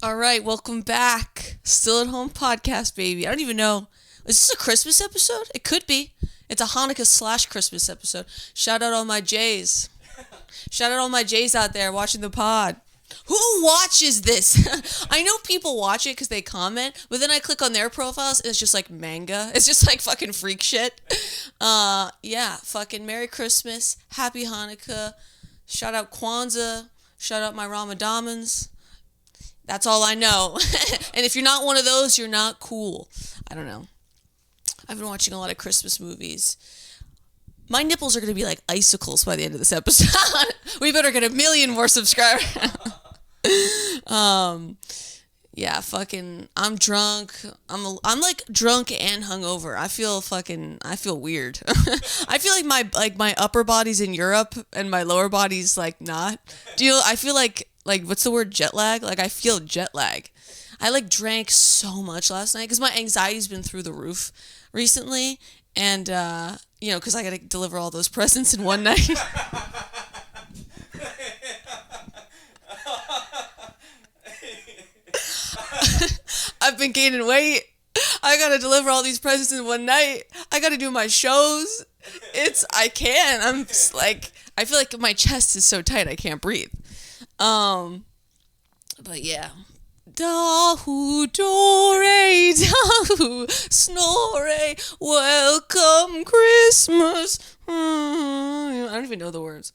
All right, welcome back. Still at Home podcast, baby. I don't even know. Is this a Christmas episode? It could be. It's a Hanukkah / Christmas episode. Shout out all my Jays. Shout out all my Jays out there watching the pod. Who watches this? I know people watch it because they comment, but then I click on their profiles and it's just like manga. It's just like fucking freak shit. Yeah, fucking Merry Christmas, Happy Hanukkah. Shout out Kwanzaa. Shout out my Ramadamans. That's all I know. And if you're not one of those, you're not cool. I don't know. I've been watching a lot of Christmas movies. My nipples are going to be like icicles by the end of this episode. We better get 1 million more subscribers. Yeah, fucking, I'm drunk. I'm like drunk and hungover. I feel weird. I feel like my upper body's in Europe and my lower body's like not. I feel like what's the word, jet lag? Like I feel jet lag. I like drank so much last night because my anxiety's been through the roof recently, and because I gotta deliver all those presents in one night. I've been gaining weight. I gotta deliver all these presents in one night. I gotta do my shows. I can't. I feel like my chest is so tight I can't breathe. But yeah. Dahu dore, dahu snore, welcome Christmas. I don't even know the words.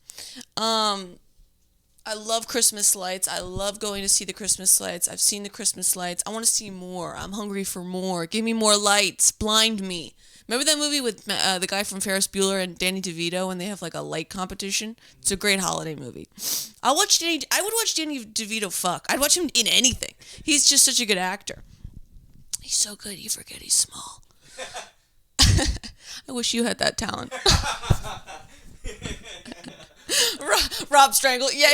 I love Christmas lights. I love going to see the Christmas lights. I've seen the Christmas lights. I want to see more. I'm hungry for more. Give me more lights. Blind me. Remember that movie with the guy from Ferris Bueller and Danny DeVito when they have like a light competition? It's a great holiday movie. I would watch Danny DeVito fuck. I'd watch him in anything. He's just such a good actor. He's so good, you forget he's small. I wish you had that talent. Rob Strangle. Yeah.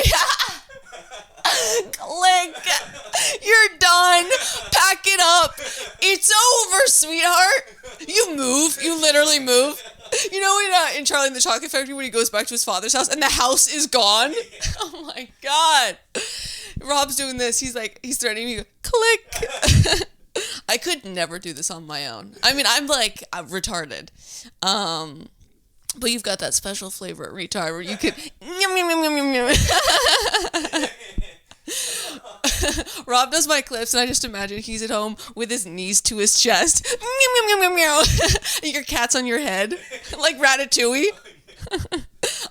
Click. You're done. Pack it up. It's over, sweetheart. You move. You literally move. You know in Charlie and the Chocolate Factory when he goes back to his father's house and the house is gone? Oh my God. Rob's doing this. He's threatening me. Click. I could never do this on my own. I mean, I'm retarded. But you've got that special flavor at retard where you could Rob does my clips and I just imagine he's at home with his knees to his chest. And your cat's on your head like Ratatouille.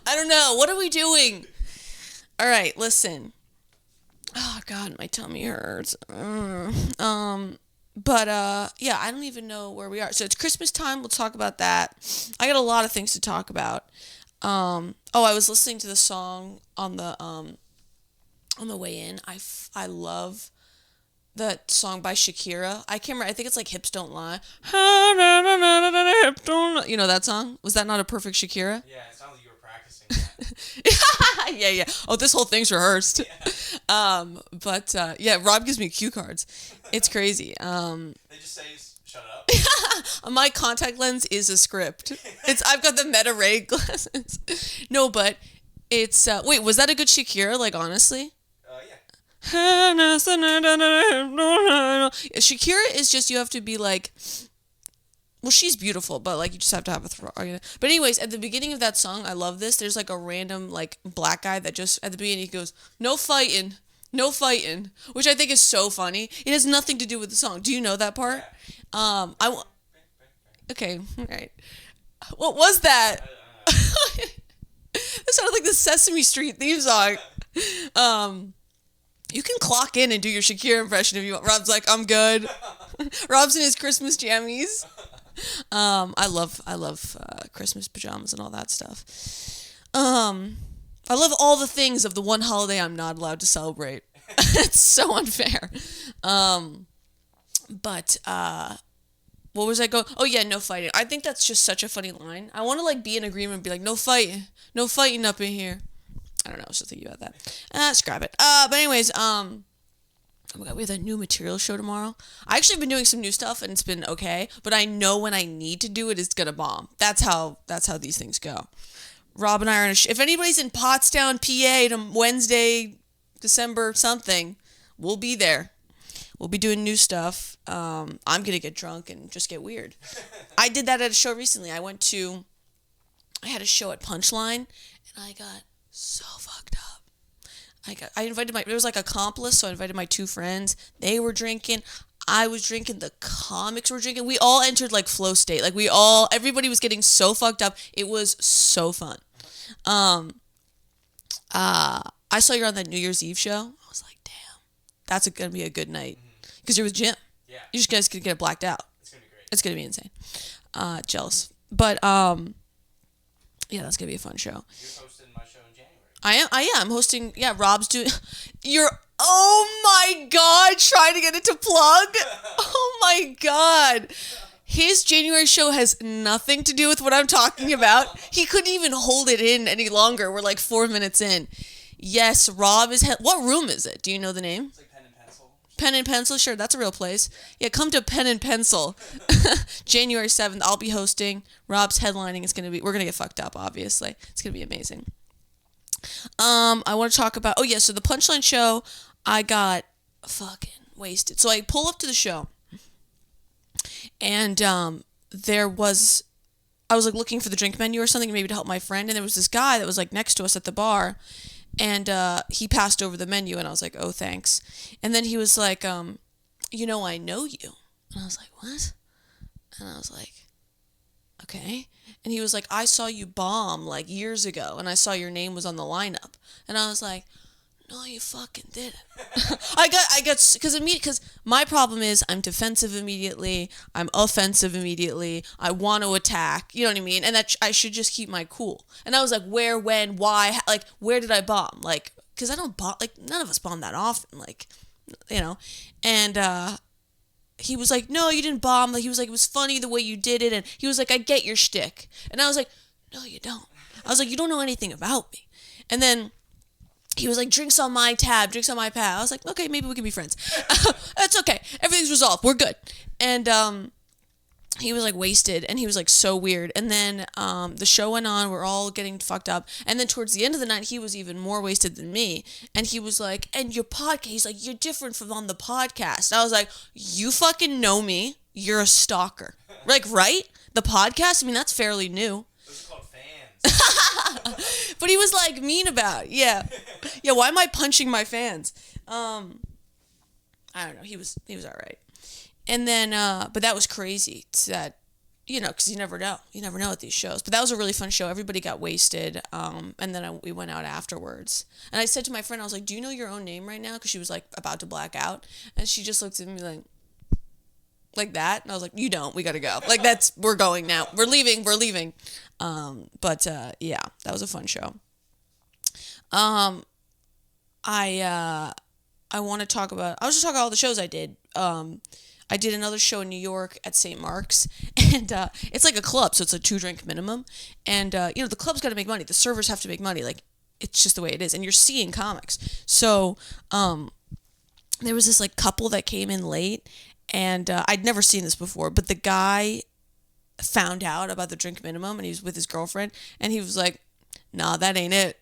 I don't know. What are we doing? All right, listen. Oh God, my tummy hurts. But yeah, I don't even know where we are. So it's Christmas time. We'll talk about that. I got a lot of things to talk about. I was listening to the song on the way in. I love that song by Shakira. I can't remember. I think it's like Hips Don't Lie. You know that song? Was that not a perfect Shakira? Yeah, it sounds like you were practicing that. Yeah. Oh, this whole thing's rehearsed. Yeah. Yeah, Rob gives me cue cards. It's crazy. They just say, shut up. My contact lens is a script. I've got the Meta Ray glasses. No, but it's wait, was that a good Shakira? Like honestly? Yeah. Shakira is just, you have to be like, well, she's beautiful, but like you just have to have a throat. But anyways, at the beginning of that song, I love this. There's like a random like black guy that just at the beginning he goes, "No fighting, no fighting," which I think is so funny. It has nothing to do with the song. Do you know that part? Yeah. Okay, all right. What was that? That sounded like the Sesame Street theme song. You can clock in and do your Shakira impression if you want. Rob's like, I'm good. Rob's in his Christmas jammies. I love Christmas pajamas and all that stuff. I love all the things of the one holiday I'm not allowed to celebrate. It's so unfair. What was I going? Oh yeah, no fighting. I think that's just such a funny line. I want to like be in agreement and be like, no fighting up in here. I don't know. I was just thinking about that. Scrap it. But anyways, oh my God, we have that new material show tomorrow. I actually been doing some new stuff and it's been okay, but I know when I need to do it, it's gonna bomb. That's how these things go. Rob and I are in if anybody's in Pottstown, PA, to Wednesday, December something, we'll be there. We'll be doing new stuff. I'm gonna get drunk and just get weird. I did that at a show recently. I had a show at Punchline, and I got so fucked up. I invited there was like accomplice, so I invited my 2 friends. They were drinking. I was drinking. The comics were drinking. We all entered like flow state. Like everybody was getting so fucked up. It was so fun. I saw you're on that New Year's Eve show. I was like, damn, that's gonna be a good night. Because you're with Jim. Yeah. You just guys could get blacked out. It's gonna be great. It's gonna be insane. Jealous. But yeah, that's gonna be a fun show. You're hosting my show in January. I am hosting. Yeah, Rob's doing. Oh my god, trying to get it to plug. Oh my god. His January show has nothing to do with what I'm talking about. He couldn't even hold it in any longer. We're like 4 minutes in. Yes, Rob is. What room is it? Do you know the name? It's like Pen and Pencil. Pen and Pencil, sure, that's a real place. Yeah, come to Pen and Pencil. January 7th, I'll be hosting. Rob's headlining. We're gonna get fucked up, obviously. It's gonna be amazing. I want to talk about, so the Punchline show, I got fucking wasted. So I pull up to the show, and I was like looking for the drink menu or something, maybe to help my friend, and there was this guy that was like next to us at the bar, and he passed over the menu, and I was like, oh, thanks. And then he was like, I know you. And I was like, what? And I was like, okay. And he was like, I saw you bomb like years ago, and I saw your name was on the lineup. And I was like, no, you fucking didn't. I got, because my problem is I'm defensive immediately, I'm offensive immediately, I want to attack, you know what I mean? And that I should just keep my cool. And I was like, where, when, why, like, where did I bomb? Like, because I don't bomb, like, none of us bomb that often, like, you know? And, he was like, no, you didn't bomb. Like, he was like, it was funny the way you did it. And he was like, I get your shtick. And I was like, no, you don't. I was like, you don't know anything about me. And then he was like, drinks on my tab, drinks on my pad. I was like, okay, maybe we can be friends. That's okay. Everything's resolved. We're good. And he was like wasted, and he was like so weird. And then the show went on. We're all getting fucked up. And then towards the end of the night, he was even more wasted than me. And he was like, and your podcast, he's like, you're different from on the podcast. And I was like, you fucking know me. You're a stalker. Like, right? The podcast? I mean, that's fairly new. Those are called fans. But he was like mean about it. Yeah. Yeah, why am I punching my fans? I don't know. He was all right. And then, but that was crazy. That, because you never know. You never know at these shows. But that was a really fun show. Everybody got wasted. And then we went out afterwards. And I said to my friend, I was like, do you know your own name right now? Because she was like about to black out. And she just looked at me like that. And I was like, you don't. We got to go. Like, we're going now. We're leaving. But yeah, that was a fun show. I want to talk about, I was just talking about all the shows I did. I did another show in New York at St. Mark's, and it's like a club, so it's a 2-drink minimum. And, the club's got to make money. The servers have to make money. Like, it's just the way it is. And you're seeing comics. So there was this, like, couple that came in late, and I'd never seen this before, but the guy found out about the drink minimum, and he was with his girlfriend, and he was like, nah, that ain't it.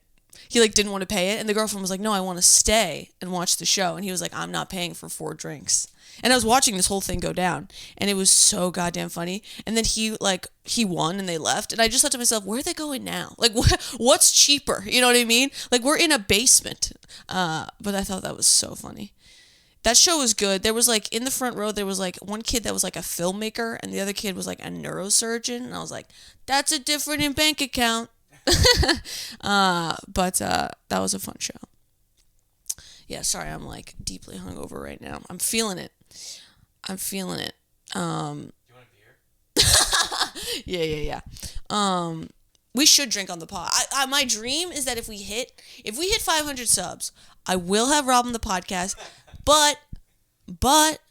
He, like, didn't want to pay it, and the girlfriend was like, no, I want to stay and watch the show. And he was like, I'm not paying for 4 drinks. And I was watching this whole thing go down, and it was so goddamn funny. And then he won, and they left. And I just thought to myself, where are they going now? Like, what's cheaper? You know what I mean? Like, we're in a basement. But I thought that was so funny. That show was good. There was, like, in the front row, there was, like, one kid that was, like, a filmmaker, and the other kid was, like, a neurosurgeon. And I was like, that's a different in bank account. But that was a fun show. Yeah, sorry, I'm, like, deeply hungover right now. I'm feeling it. You want a beer? Yeah. We should drink on the pod. My dream is that if we hit 500 subs, I will have Rob on the podcast, but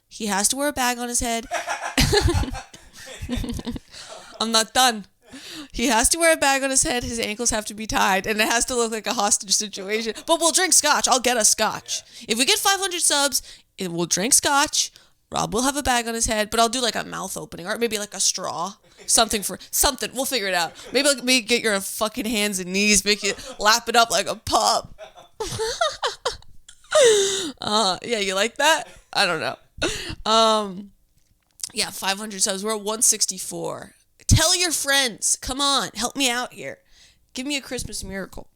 he has to wear a bag on his head. I'm not done. He has to wear a bag on his head, his ankles have to be tied, and it has to look like a hostage situation. But we'll drink scotch. I'll get us scotch. Yeah. If we get 500 subs, we'll drink scotch. Rob will have a bag on his head, but I'll do like a mouth opening, or maybe like a straw. Something. We'll figure it out. Maybe get your fucking hands and knees, make you lap it up like a pup. Yeah, you like that? I don't know. Yeah, 500 subs. We're at 164. Tell your friends. Come on, help me out here. Give me a Christmas miracle.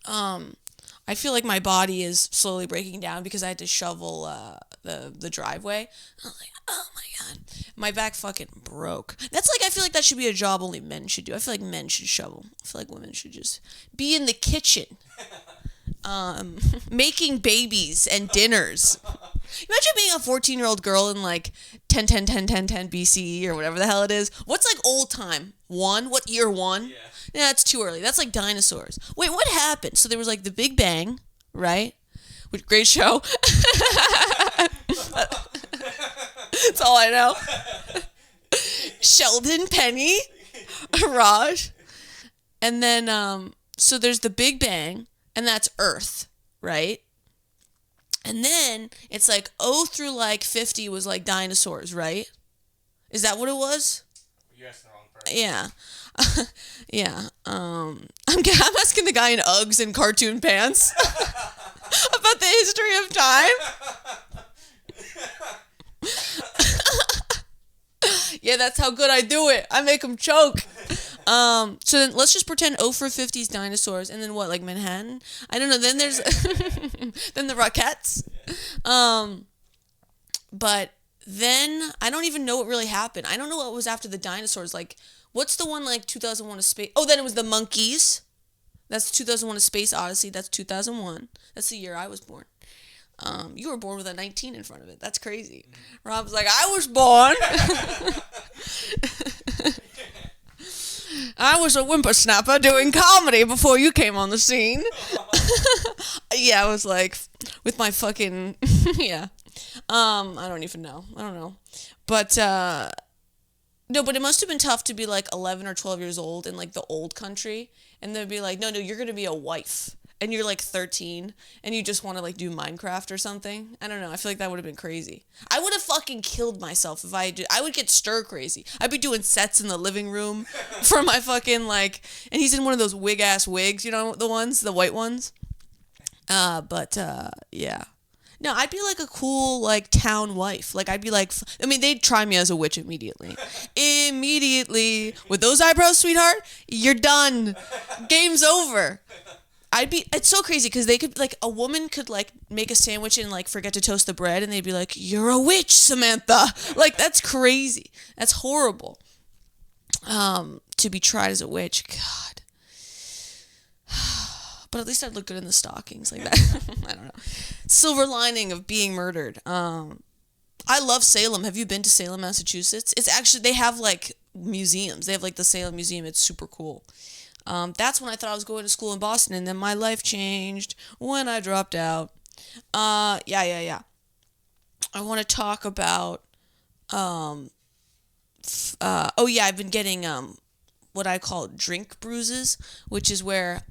I feel like my body is slowly breaking down because I had to shovel the driveway. I was like, oh my god, my back fucking broke. That's like, I feel like that should be a job only men should do. I feel like men should shovel. I feel like women should just be in the kitchen, making babies and dinners. Imagine being a 14-year-old girl in like 10 BCE or whatever the hell it is. What's like old time? What year one? Yeah, it's too early. That's like dinosaurs. Wait, what happened? So there was like the Big Bang, right? Which great show. That's all I know. Sheldon, Penny, Raj. And then so there's the Big Bang, and that's Earth, right? And then it's like 0 through like 50 was like dinosaurs, right? Is that what it was? You're asking the wrong person. Yeah. Yeah. I'm asking the guy in Uggs and cartoon pants about the history of time. Yeah, that's how good I do it. I make them choke. So then let's just pretend 0 for 50 is dinosaurs, and then what, like Manhattan? I don't know. Then there's then the Rockettes. But then I don't even know what really happened. I don't know what was after the dinosaurs. Like, what's the one like 2001: A Space? Oh, then it was the monkeys. That's 2001: A Space Odyssey. That's 2001. That's the year I was born. You were born with a 19 in front of it. That's crazy. Rob's like, I was born. I was a whippersnapper doing comedy before you came on the scene. Yeah, I was like, with my fucking, yeah. I don't even know. I don't know. But, no, but it must have been tough to be like 11 or 12 years old in like the old country. And they'd be like, no, you're going to be a wife. And you're like 13 and you just want to like do Minecraft or something. I don't know. I feel like that would have been crazy. I would have fucking killed myself if I would get stir crazy. I'd be doing sets in the living room for my fucking like, and he's in one of those wig ass wigs, you know, the white ones. Yeah. No, I'd be like a cool like town wife. Like I'd be like, I mean, they'd try me as a witch immediately. With those eyebrows, sweetheart, you're done. Game's over. It's so crazy because they could, like, a woman could, like, make a sandwich and, like, forget to toast the bread and they'd be like, you're a witch, Samantha. Like, that's crazy. That's horrible. To be tried as a witch. God. But at least I'd look good in the stockings like that. I don't know. Silver lining of being murdered. I love Salem. Have you been to Salem, Massachusetts? It's actually, they have, like, museums. They have, like, the Salem Museum. It's super cool. That's when I thought I was going to school in Boston, and then my life changed when I dropped out. Yeah. I want to talk about, I've been getting, what I call drink bruises, which is where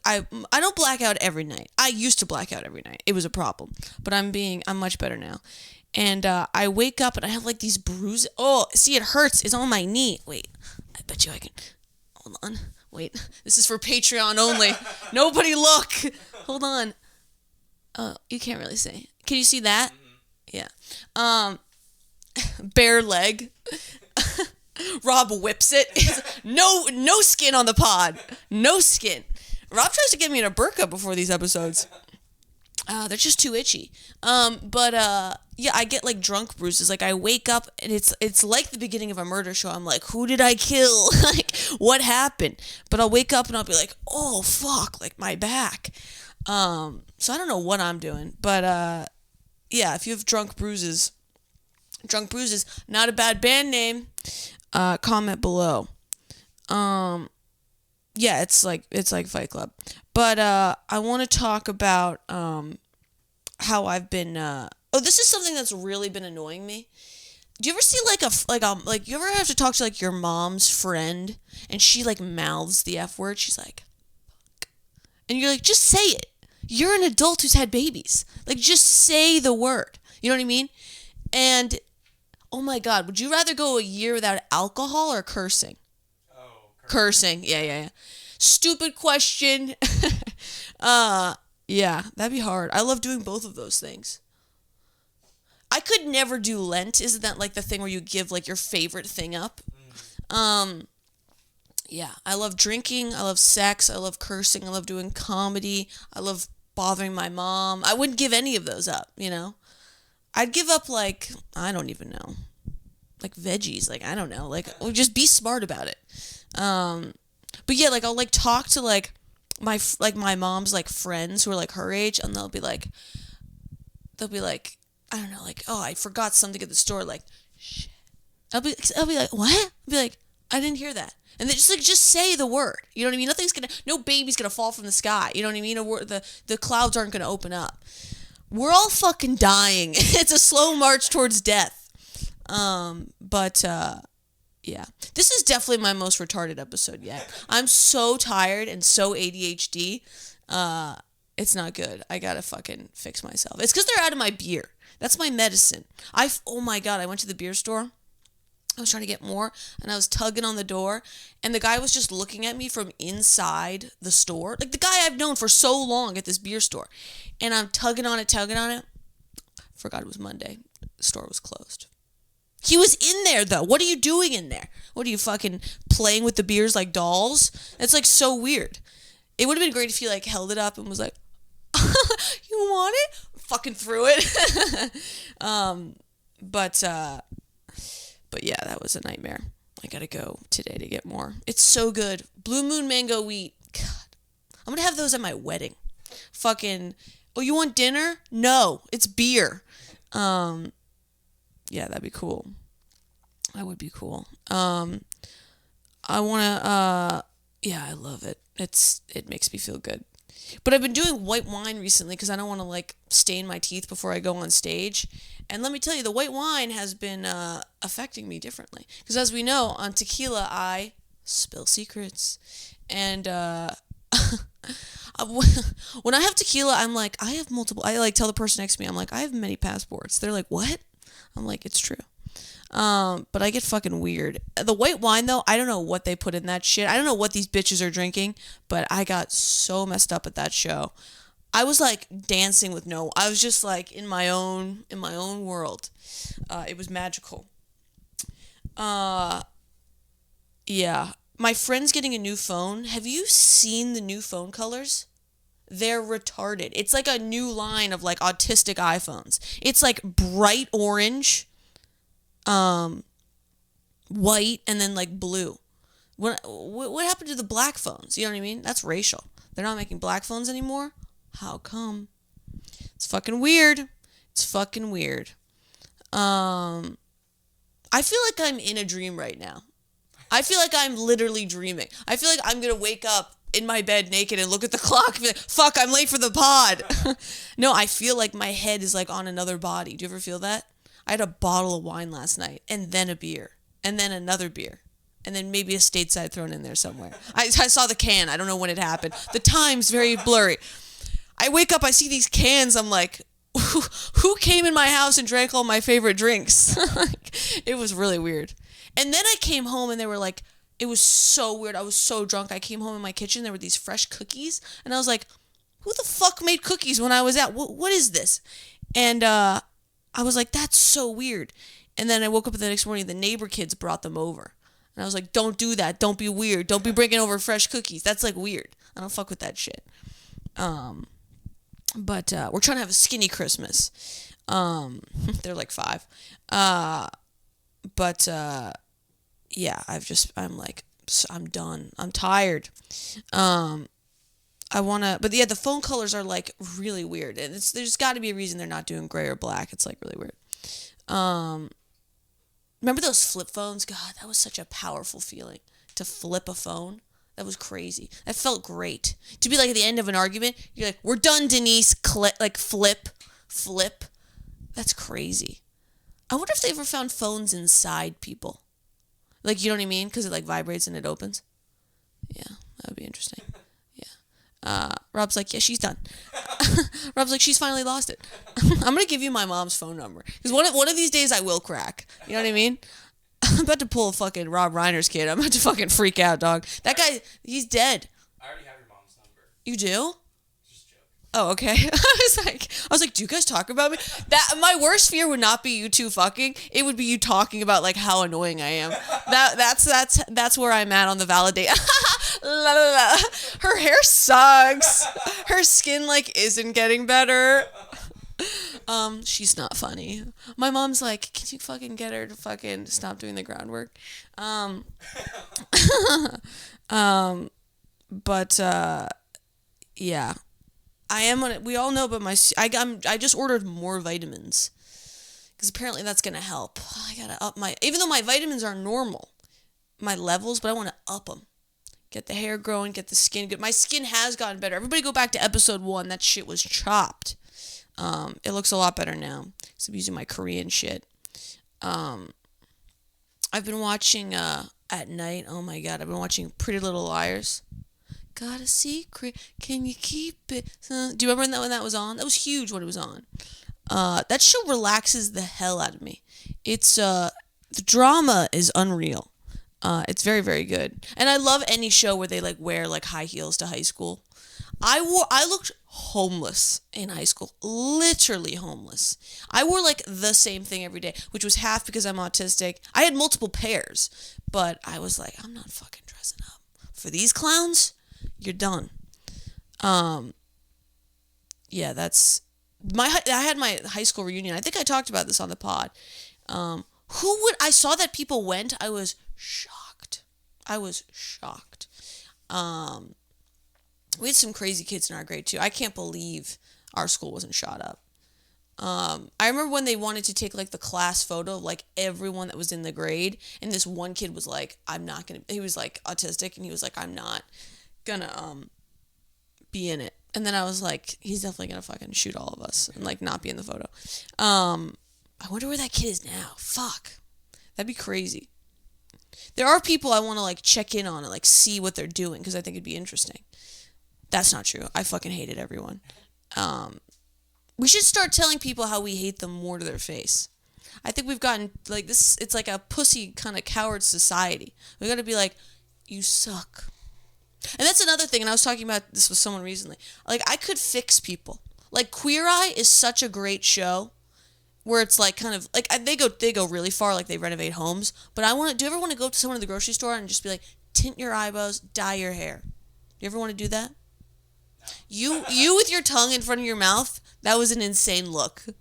I don't black out every night. I used to black out every night. It was a problem, but I'm much better now. And, I wake up and I have like these bruises. Oh, see, it hurts. It's on my knee. Wait, I bet you I can. Hold on. Wait. This is for Patreon only. Nobody look. Hold on. Oh, you can't really see. Can you see that? Yeah. Bare leg. Rob whips it. No skin on the pod. No skin. Rob tries to get me in a burqa before these episodes. They're just too itchy. Yeah, I get like drunk bruises. Like I wake up and it's like the beginning of a murder show. I'm like, who did I kill? Like, what happened? But I'll wake up and I'll be like, oh fuck, like my back. So I don't know what I'm doing, but yeah, if you have drunk bruises, not a bad band name. Comment below. Yeah, it's like Fight Club. But I want to talk about how I've been. This is something that's really been annoying me. Do you ever see like you ever have to talk to like your mom's friend and she like mouths the F word? She's like, fuck. And you're like, just say it. You're an adult who's had babies. Like, just say the word. You know what I mean? And oh my God, would you rather go a year without alcohol or cursing? Cursing. Yeah. Stupid question. Yeah, that'd be hard. I love doing both of those things. I could never do Lent. Isn't that like the thing where you give like your favorite thing up? Yeah, I love drinking. I love sex. I love cursing. I love doing comedy. I love bothering my mom. I wouldn't give any of those up, you know? I'd give up like, I don't even know, like veggies. Like, I don't know. Like, just be smart about it. But yeah, like I'll like talk to like my mom's like friends who are like her age, and they'll be like, I don't know, like, oh, I forgot something at the store. Like, shit. I'll be like, what? I'll be like, I didn't hear that. And they just say the word. You know what I mean? No baby's gonna fall from the sky. You know what I mean? The clouds aren't gonna open up. We're all fucking dying. It's a slow march towards death. Yeah. This is definitely my most retarded episode yet. I'm so tired and so ADHD. It's not good. I gotta fucking fix myself. It's because they're out of my beer. That's my medicine. Oh my God, I went to the beer store. I was trying to get more, and I was tugging on the door, and the guy was just looking at me from inside the store. Like, the guy I've known for so long at this beer store. And I'm tugging on it. Forgot it was Monday. The store was closed. He was in there, though. What are you doing in there? What are you, fucking playing with the beers like dolls? It's, like, so weird. It would have been great if he, like, held it up and was like, you want it? Fucking threw it. But yeah, that was a nightmare. I gotta go today to get more. It's so good. Blue Moon Mango Wheat. God. I'm gonna have those at my wedding. Fucking, oh, you want dinner? No, it's beer. Yeah, that'd be cool. That would be cool. I wanna, yeah, I love it. It makes me feel good. But I've been doing white wine recently because I don't want to, like, stain my teeth before I go on stage. And let me tell you, the white wine has been affecting me differently. Because as we know, on tequila, I spill secrets. And when I have tequila, I'm like, I have multiple. I, like, tell the person next to me, I'm like, I have many passports. They're like, what? I'm like, it's true. But I get fucking weird. The white wine, though, I don't know what they put in that shit. I don't know what these bitches are drinking, but I got so messed up at that show. I was like dancing with I was just like in my own world. It was magical. Yeah. My friend's getting a new phone. Have you seen the new phone colors? They're retarded. It's like a new line of like autistic iPhones. It's like bright orange, white, and then like blue. What happened to the black phones? You know what I mean? That's racial. They're not making black phones anymore. How come? It's fucking weird. I feel like I'm in a dream right now. I feel like I'm literally dreaming. I feel like I'm gonna wake up in my bed naked and look at the clock and be like, fuck, I'm late for the pod. No, I feel like my head is like on another body. Do you ever feel that? I had a bottle of wine last night, and then a beer, and then another beer, and then maybe a stateside thrown in there somewhere. I saw the can. I don't know when it happened. The time's very blurry. I wake up, I see these cans, I'm like, who came in my house and drank all my favorite drinks? It was really weird. And then I came home and they were like, it was so weird. I was so drunk. I came home in my kitchen, there were these fresh cookies, and I was like, who the fuck made cookies when I was out? What is this? And I was like, that's so weird. And then I woke up the next morning, the neighbor kids brought them over. And I was like, don't do that. Don't be weird. Don't be bringing over fresh cookies. That's like weird. I don't fuck with that shit. But we're trying to have a skinny Christmas. They're like 5. Yeah, I'm done. I'm tired. But yeah, the phone colors are like really weird. And there's got to be a reason they're not doing gray or black. It's like really weird. Remember those flip phones? God, that was such a powerful feeling to flip a phone. That was crazy. That felt great. To be like at the end of an argument, you're like, we're done, Denise. Like flip. That's crazy. I wonder if they ever found phones inside people. Like, you know what I mean? Because it like vibrates and it opens. Yeah, that would be interesting. Yeah. Rob's like, yeah, she's done. Rob's like, she's finally lost it. I'm going to give you my mom's phone number. Because one of these days I will crack. You know what I mean? I'm about to pull a fucking Rob Reiner's kid. I'm about to fucking freak out, dog. That guy, he's dead. I already have your mom's number. You do? Just joke. Oh, okay. I was like, do you guys talk about me? That my worst fear would not be you two fucking. It would be you talking about like how annoying I am. That's where I'm at on the validate. La, la, la. Her hair sucks. Her skin like isn't getting better. She's not funny. My mom's like, can you fucking get her to fucking stop doing the groundwork? But yeah. I am on it. We all know, but I just ordered more vitamins because apparently that's gonna help. I gotta up even though my vitamins are normal, my levels, but I want to up them. Get the hair growing, get the skin good. My skin has gotten better. Everybody go back to episode 1. That shit was chopped. It looks a lot better now. So I'm using my Korean shit. I've been watching at night. Oh my god, I've been watching Pretty Little Liars. Got a secret? Can you keep it? Do you remember when that was on? That was huge when it was on. That show relaxes the hell out of me. It's the drama is unreal. It's very, very good. And I love any show where they like wear like high heels to high school. I looked homeless in high school. Literally homeless. I wore like the same thing every day, which was half because I'm autistic. I had multiple pairs, but I was like, I'm not fucking dressing up. For these clowns, you're done. Yeah, that's I had my high school reunion. I think I talked about this on the pod. I saw that people went. I was shocked. We had some crazy kids in our grade too. I can't believe our school wasn't shot up. I remember when they wanted to take like the class photo of like everyone that was in the grade, and this one kid was like, he was like autistic, and he was like, I'm not gonna be in it. And then I was like, he's definitely gonna fucking shoot all of us and like not be in the photo. I wonder where that kid is now. Fuck. That'd be crazy. There are people I want to like check in on and like see what they're doing because I think it'd be interesting. That's not true. I fucking hated everyone. We should start telling people how we hate them more to their face. I think we've gotten like this. It's like a pussy kind of coward society. We got to be like, you suck. And that's another thing. And I was talking about this with someone recently. Like I could fix people. Like Queer Eye is such a great show. Where it's like kind of like they go really far, like they renovate homes. But do you ever want to go to someone at the grocery store and just be like, tint your eyebrows, dye your hair? You ever want to do that? No. You with your tongue in front of your mouth, that was an insane look. No,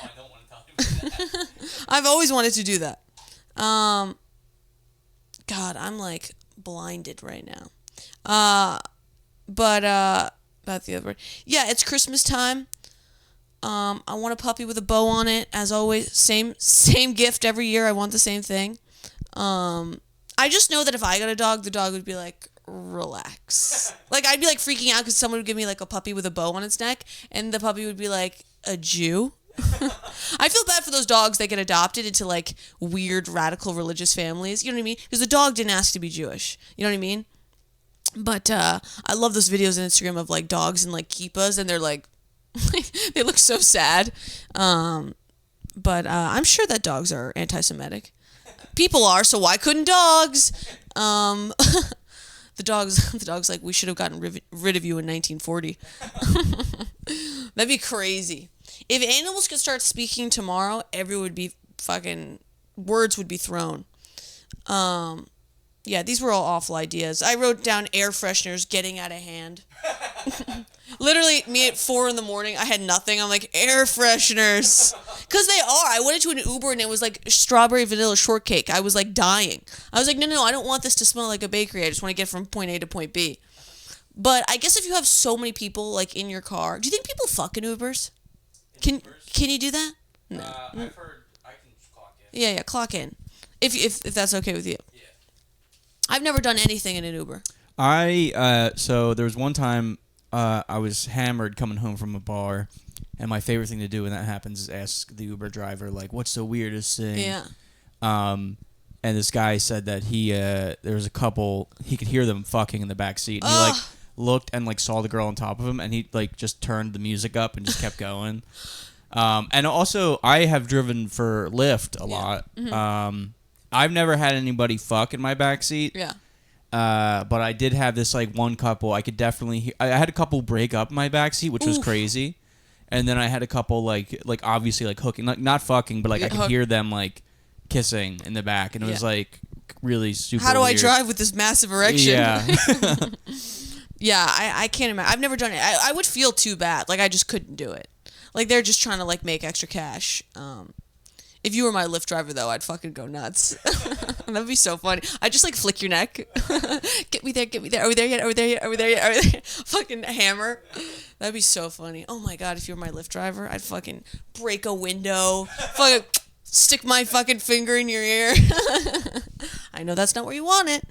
I don't want to tell you that. I've always wanted to do that. God, I'm like blinded right now. But about the other word. Yeah, it's Christmas time. I want a puppy with a bow on it, as always. Same gift every year. I want the same thing. I just know that if I got a dog, the dog would be like, relax. Like, I'd be like freaking out because someone would give me like a puppy with a bow on its neck, and the puppy would be like, a Jew? I feel bad for those dogs that get adopted into like weird radical religious families. You know what I mean? Because the dog didn't ask to be Jewish. You know what I mean? But I love those videos on Instagram of like dogs and like kippas, and they're like, they look so sad. But I'm sure that dogs are anti-Semitic. People are, so why couldn't dogs? The dog's like, we should have gotten rid of you in 1940. That'd be crazy. If animals could start speaking tomorrow, everyone would be fucking, words would be thrown. Yeah, these were all awful ideas. I wrote down air fresheners getting out of hand. Literally, me at 4 a.m, I had nothing. I'm like, air fresheners. Because they are. I went into an Uber and it was like strawberry vanilla shortcake. I was like dying. I was like, no, I don't want this to smell like a bakery. I just want to get from point A to point B. But I guess if you have so many people like in your car, do you think people fuck in Ubers? Can you do that? No. I've heard I can clock in. Yeah, clock in. If that's okay with you. Yeah. I've never done anything in an Uber. So there was one time I was hammered coming home from a bar, and my favorite thing to do when that happens is ask the Uber driver, like, what's the weirdest thing? Yeah. And this guy said that there was a couple, he could hear them fucking in the back seat. And he like looked and like saw the girl on top of him, and he like just turned the music up and just kept going. And also I have driven for Lyft a lot. Mm-hmm. I've never had anybody fuck in my back seat. Yeah. But I did have this like one couple. I could definitely. I had a couple break up in my backseat, which was crazy. And then I had a couple like obviously like hooking, like not fucking, but like I could hear them like kissing in the back, and it was like really super. How do weird. I drive with this massive erection? Yeah. Yeah, I can't imagine. I've never done it. I would feel too bad. Like I just couldn't do it. Like they're just trying to like make extra cash. If you were my Lyft driver though, I'd fucking go nuts. That'd be so funny. I'd just like flick your neck. Get me there, get me there. Are we there yet? Are we there yet? Are we there yet? Are we there yet? Fucking hammer. That'd be so funny. Oh my god, if you were my Lyft driver, I'd fucking break a window. Fucking stick my fucking finger in your ear. I know that's not where you want it.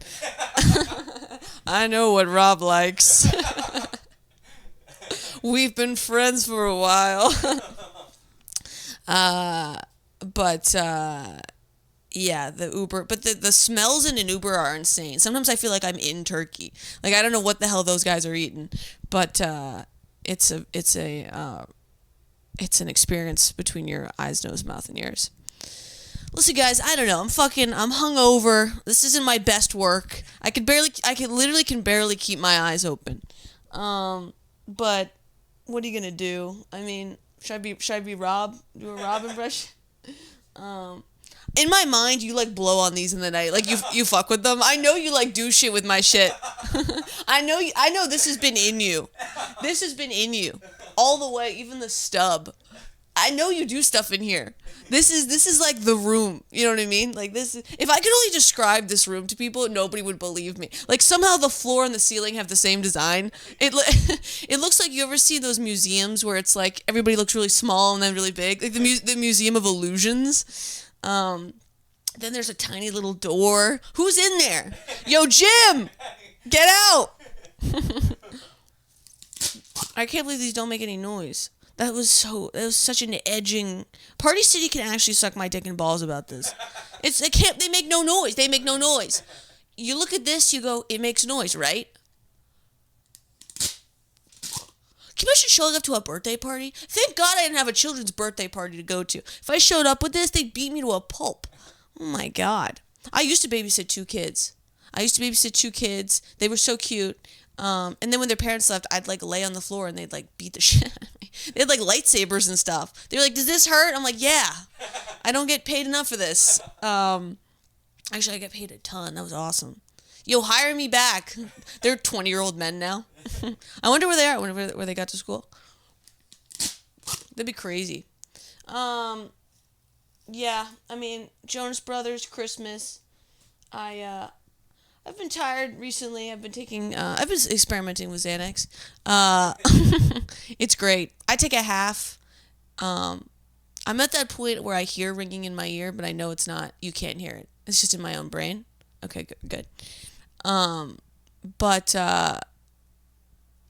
I know what Rob likes. We've been friends for a while. Yeah, the Uber, but the smells in an Uber are insane. Sometimes I feel like I'm in Turkey. Like I don't know what the hell those guys are eating, but it's an experience between your eyes, nose, mouth, and ears. Listen, guys, I don't know. I'm hungover. This isn't my best work. I can literally keep my eyes open. But what are you gonna do? I mean, should I be Rob? Do a Rob impression? In my mind, you like blow on these in the night. Like you fuck with them. I know you like do shit with my shit. I know this has been in you. This has been in you all the way, even the stub. I know you do stuff in here. This is like the room. You know what I mean? Like this. If I could only describe this room to people, nobody would believe me. Like somehow the floor and the ceiling have the same design. It looks like, you ever see those museums where it's like everybody looks really small and then really big, like the Museum of Illusions. Then there's a tiny little door. Who's in there? Yo, Jim, get out! I can't believe these don't make any noise. That was such an edging. Party City can actually suck my dick and balls about this. They make no noise. They make no noise. You look at this, you go, it makes noise, right? Can you imagine showing up to a birthday party? Thank God I didn't have a children's birthday party to go to. If I showed up with this, they'd beat me to a pulp. Oh my God. I used to babysit two kids. They were so cute. And then when their parents left, I'd like lay on the floor and they'd like beat the shit out of me. They had like lightsabers and stuff. They were like, does this hurt? I'm like, yeah. I don't get paid enough for this. Actually, I get paid a ton. That was awesome. Yo, hire me back. They're 20-year-old men now. I wonder where they are. I wonder where they got to school. That'd be crazy. Yeah, I mean, Jonas Brothers, Christmas. I've been tired recently. I've been experimenting with Xanax. It's great. I take a half. I'm at that point where I hear ringing in my ear, but I know it's not. You can't hear it. It's just in my own brain. Okay, good.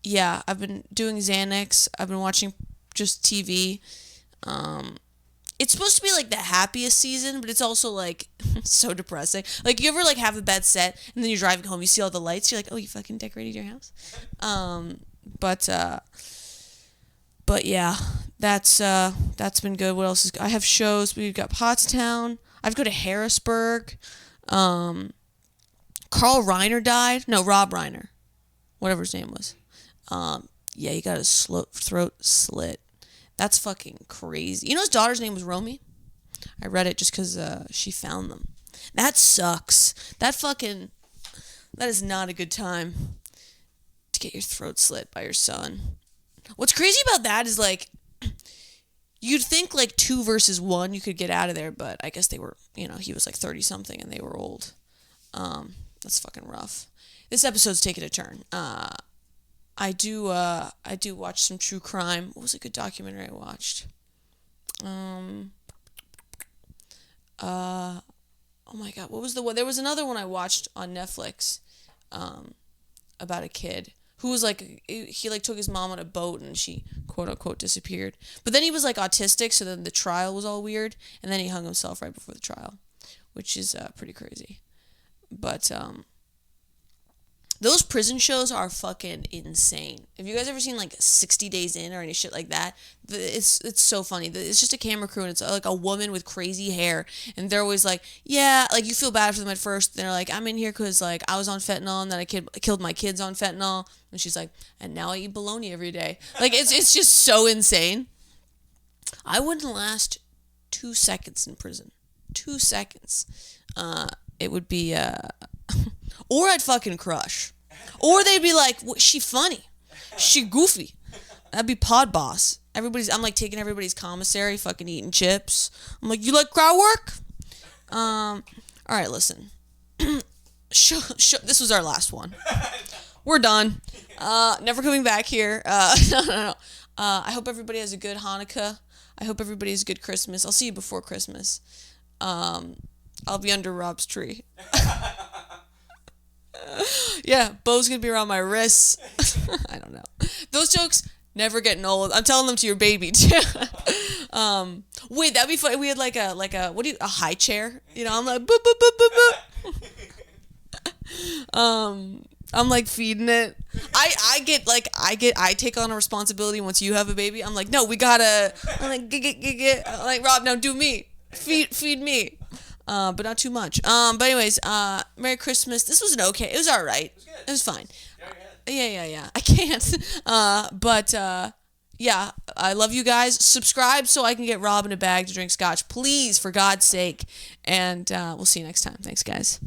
Yeah, I've been doing Xanax. I've been watching just TV. It's supposed to be like the happiest season, but it's also like so depressing. Like you ever like have a bad set and then you're driving home, you see all the lights, you're like, oh, you fucking decorated your house. But yeah, that's been good. What else I have shows. We've got Pottstown. I've go to Harrisburg. Carl Reiner died. No, Rob Reiner, whatever his name was. Yeah, he got his throat slit. That's fucking crazy. You know his daughter's name was Romy? I read it just because she found them. That sucks. That is not a good time to get your throat slit by your son. What's crazy about that is like, you'd think like 2 versus 1 you could get out of there, but I guess they were, he was like 30 something and they were old. That's fucking rough. This episode's taking a turn. I do watch some true crime. What was a good documentary I watched? Oh my God, what was the one? There was another one I watched on Netflix, about a kid who was like, he like took his mom on a boat and she quote unquote disappeared. But then he was like autistic, so then the trial was all weird, and then he hung himself right before the trial, which is pretty crazy. But Those prison shows are fucking insane. Have you guys ever seen like 60 Days In or any shit like that? It's so funny. It's just a camera crew and it's like a woman with crazy hair and they're always like, yeah, like you feel bad for them at first. They're like, I'm in here because like I was on fentanyl and then I killed my kids on fentanyl. And she's like, and now I eat bologna every day. Like it's just so insane. I wouldn't last 2 seconds in prison. 2 seconds. It would be or I'd fucking crush. Or they'd be like, she funny. She goofy. That'd be pod boss. I'm like taking everybody's commissary, fucking eating chips. I'm like, you like crowd work? All right, listen. This was our last one. We're done. Never coming back here. No. I hope everybody has a good Hanukkah. I hope everybody has a good Christmas. I'll see you before Christmas. I'll be under Rob's tree. Yeah, Bo's gonna be around my wrists. I don't know. Those jokes never getting old. I'm telling them to your baby too. Wait, that'd be funny. We had like a a high chair. You know, I'm like boop boop boop boop boop. I'm like feeding it. I take on a responsibility once you have a baby. I'm like, no, we gotta. I'm like, get. I'm like, Rob, now do me. Feed me. But not too much. But anyways, Merry Christmas. This was it was all right. It was fine. Yeah. I can't. But yeah, I love you guys. Subscribe so I can get Rob in a bag to drink scotch, please, for God's sake. And we'll see you next time. Thanks, guys.